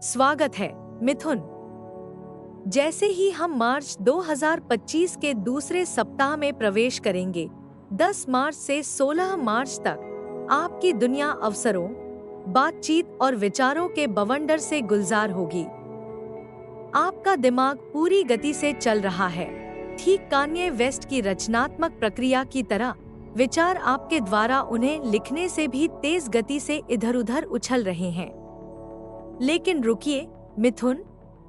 स्वागत है मिथुन। जैसे ही हम मार्च 2025 के दूसरे सप्ताह में प्रवेश करेंगे, 10 मार्च से 16 मार्च तक आपकी दुनिया अवसरों, बातचीत और विचारों के बवंडर से गुलजार होगी। आपका दिमाग पूरी गति से चल रहा है, ठीक कान्ये वेस्ट की रचनात्मक प्रक्रिया की तरह। विचार आपके द्वारा उन्हें लिखने से भी तेज गति से इधर-उधर उछल रहे हैं। लेकिन रुकिए मिथुन,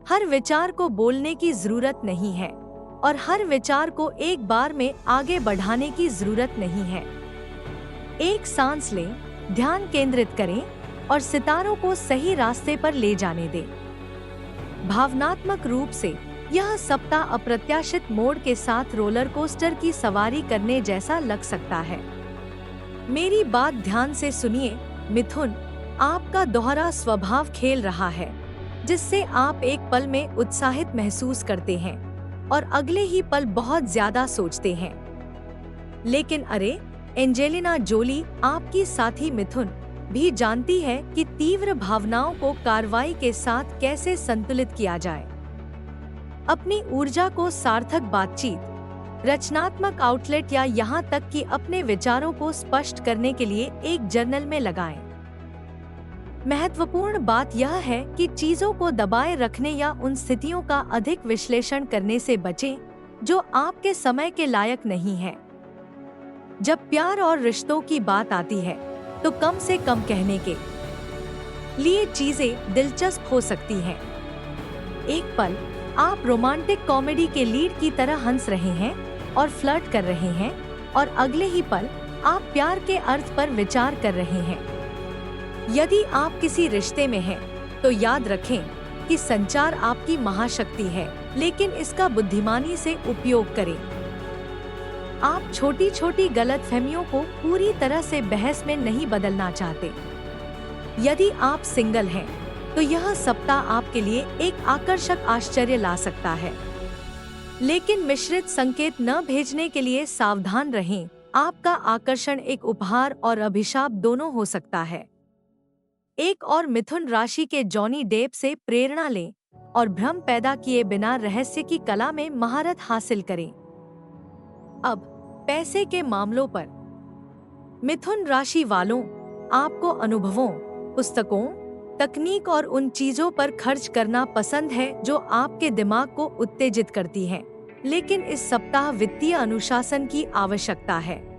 हर विचार को बोलने की जरूरत नहीं है और हर विचार को एक बार में आगे बढ़ाने की जरूरत नहीं है। एक सांस लें, ध्यान केंद्रित करें और सितारों को सही रास्ते पर ले जाने दें। भावनात्मक रूप से यह सप्ताह अप्रत्याशित मोड़ के साथ रोलर कोस्टर की सवारी करने जैसा लग सकता है। मेरी बात ध्यान से सुनिए मिथुन, आपका दोहरा स्वभाव खेल रहा है, जिससे आप एक पल में उत्साहित महसूस करते हैं और अगले ही पल बहुत ज्यादा सोचते हैं। लेकिन अरे, एंजेलिना जोली, आपकी साथी मिथुन, भी जानती है कि तीव्र भावनाओं को कार्रवाई के साथ कैसे संतुलित किया जाए। अपनी ऊर्जा को सार्थक बातचीत, रचनात्मक आउटलेट या यहाँ तक कि अपने विचारों को स्पष्ट करने के लिए एक जर्नल में लगाएं। महत्वपूर्ण बात यह है कि चीजों को दबाए रखने या उन स्थितियों का अधिक विश्लेषण करने से बचें जो आपके समय के लायक नहीं है। जब प्यार और रिश्तों की बात आती है तो कम से कम कहने के लिए चीजें दिलचस्प हो सकती हैं। एक पल आप रोमांटिक कॉमेडी के लीड की तरह हंस रहे हैं और फ्लर्ट कर रहे हैं, और अगले ही पल आप प्यार के अर्थ पर विचार कर रहे हैं। यदि आप किसी रिश्ते में हैं, तो याद रखें कि संचार आपकी महाशक्ति है, लेकिन इसका बुद्धिमानी से उपयोग करें। आप छोटी छोटी गलतफहमियों को पूरी तरह से बहस में नहीं बदलना चाहते। यदि आप सिंगल हैं, तो यह सप्ताह आपके लिए एक आकर्षक आश्चर्य ला सकता है। लेकिन मिश्रित संकेत न भेजने के लिए सावधान रहें। आपका आकर्षण एक उपहार और अभिशाप दोनों हो सकता है। एक और मिथुन राशि के जॉनी डेप से प्रेरणा लें और भ्रम पैदा किए बिना रहस्य की कला में महारत हासिल करें। अब पैसे के मामलों पर मिथुन राशि वालों, आपको अनुभवों, पुस्तकों, तकनीक और उन चीजों पर खर्च करना पसंद है जो आपके दिमाग को उत्तेजित करती हैं। लेकिन इस सप्ताह वित्तीय अनुशासन की आवश्यकता है।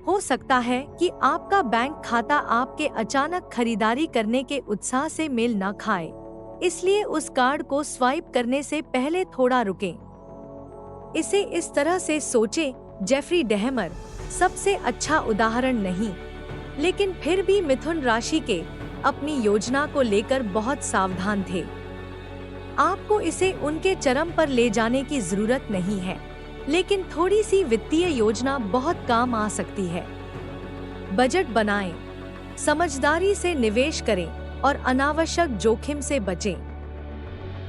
हो सकता है कि आपका बैंक खाता आपके अचानक खरीदारी करने के उत्साह से मेल न खाए, इसलिए उस कार्ड को स्वाइप करने से पहले थोड़ा रुकें। इसे इस तरह से सोचें, जेफरी डहमर सबसे अच्छा उदाहरण नहीं, लेकिन फिर भी मिथुन राशि के अपनी योजना को लेकर बहुत सावधान थे। आपको इसे उनके चरम पर ले जाने की जरूरत नहीं है, लेकिन थोड़ी सी वित्तीय योजना बहुत काम आ सकती है। बजट बनाएं, समझदारी से निवेश करें और अनावश्यक जोखिम से बचें।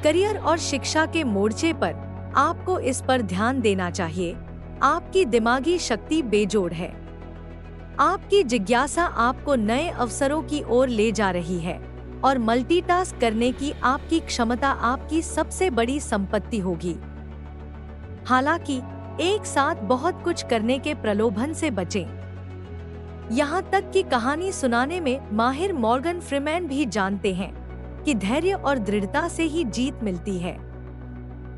करियर और शिक्षा के मोर्चे पर आपको इस पर ध्यान देना चाहिए। आपकी दिमागी शक्ति बेजोड़ है। आपकी जिज्ञासा आपको नए अवसरों की ओर ले जा रही है और मल्टीटास्क करने की आपकी क्षमता आपकी सबसे बड़ी संपत्ति होगी। हालांकि एक साथ बहुत कुछ करने के प्रलोभन से बचें। यहाँ तक कि कहानी सुनाने में माहिर मॉर्गन फ्रीमैन भी जानते हैं कि धैर्य और दृढ़ता से ही जीत मिलती है।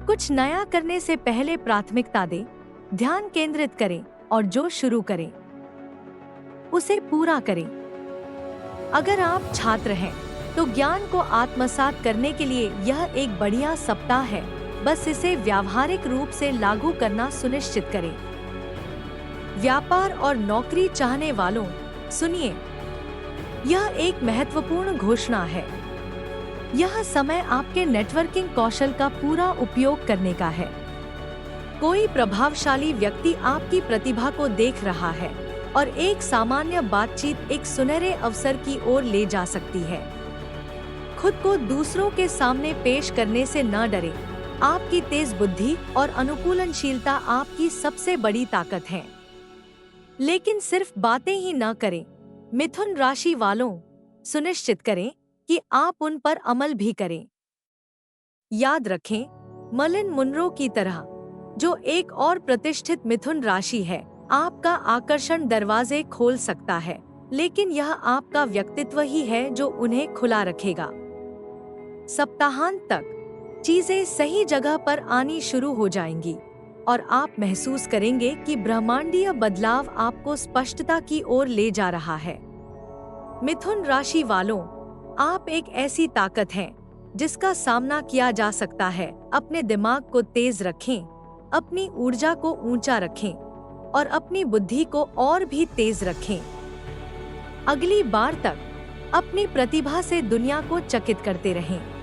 कुछ नया करने से पहले प्राथमिकता दें, ध्यान केंद्रित करें और जो शुरू करें उसे पूरा करें। अगर आप छात्र हैं, तो ज्ञान को आत्मसात करने के लिए यह एक बढ़िया सप्ताह है। बस इसे व्यावहारिक रूप से लागू करना सुनिश्चित करें। व्यापार और नौकरी चाहने वालों, सुनिए, यह एक महत्वपूर्ण घोषणा है। यह समय आपके नेटवर्किंग कौशल का पूरा उपयोग करने का है। कोई प्रभावशाली व्यक्ति आपकी प्रतिभा को देख रहा है और एक सामान्य बातचीत एक सुनहरे अवसर की ओर ले जा सकती है। खुद को दूसरों के सामने पेश करने से न डरें। आपकी तेज बुद्धि और अनुकूलनशीलता आपकी सबसे बड़ी ताकत है। लेकिन सिर्फ बातें ही न करें। मिथुन राशि वालों, सुनिश्चित करें कि आप उन पर अमल भी करें। याद रखें, मर्लिन मुनरो की तरह, जो एक और प्रतिष्ठित मिथुन राशि है, आपका आकर्षण दरवाजे खोल सकता है, लेकिन यह आपका व्यक्तित्व ही है जो उन्हें खुला रखेगा। सप्ताहांत तक चीजें सही जगह पर आनी शुरू हो जाएंगी और आप महसूस करेंगे कि ब्रह्मांडीय बदलाव आपको स्पष्टता की ओर ले जा रहा है। मिथुन राशि वालों, आप एक ऐसी ताकत हैं जिसका सामना किया जा सकता है। अपने दिमाग को तेज रखें, अपनी ऊर्जा को ऊंचा रखें और अपनी बुद्धि को और भी तेज रखें। अगली बार तक अपनी प्रतिभा से दुनिया को चकित करते रहें।